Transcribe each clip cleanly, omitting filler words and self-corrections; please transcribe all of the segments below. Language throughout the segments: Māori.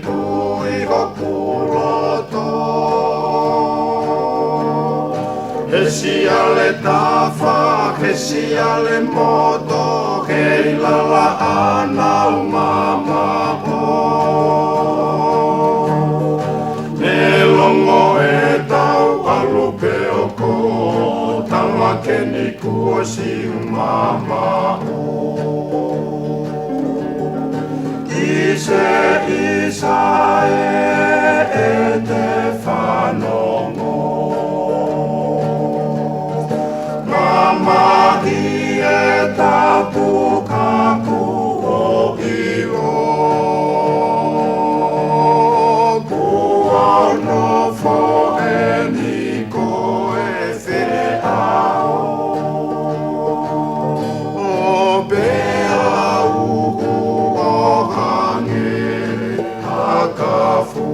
tui hopuloto. Hesialle tafa, hesialle moto, heilalla anau mama o. Nelongo e tau alupeo ko, talakeni kuosi mama o. Ise isa e te whanongo. Mama hi e tapu kaku o iro. Kua no fo e niko e whe ao. O bea uhu o hange hakafu.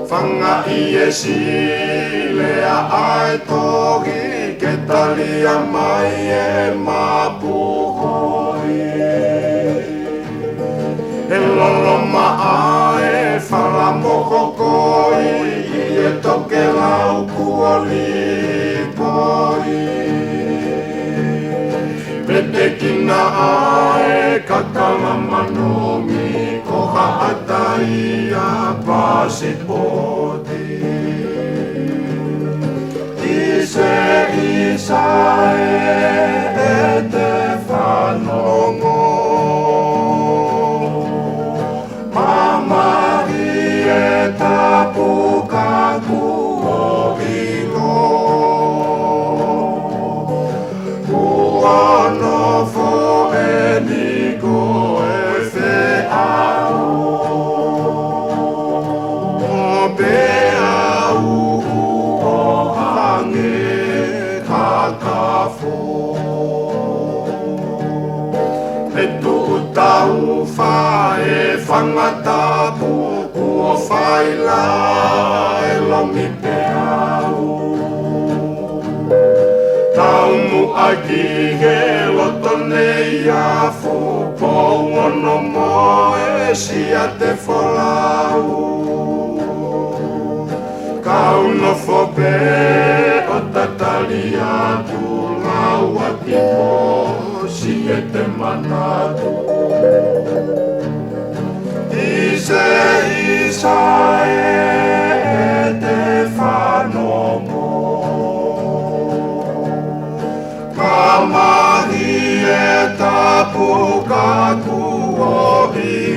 Whanga i e silea ai tohi, ke talia mai e mapuhoi. E loloma ae whala moko koi, i e toke lau kua lipoi. Pete kina ae kakala manomi, koha atai a pasipoti. Ise isa e te whanongo. Mama hi e tapu kaku o ilo. Kua no fo e niko e whe ao. O bea uhu o hange kakafo. E tu tau wha e whangatapu, kua whaila e lomi pe au. Tau mu aki he loto nei afu, po ono mo e sia te wholau. Kau no fope o tatali atu, lau ati po si e te manatu. Ise isa e te whanongo. Mama hi e tapu kaku o hi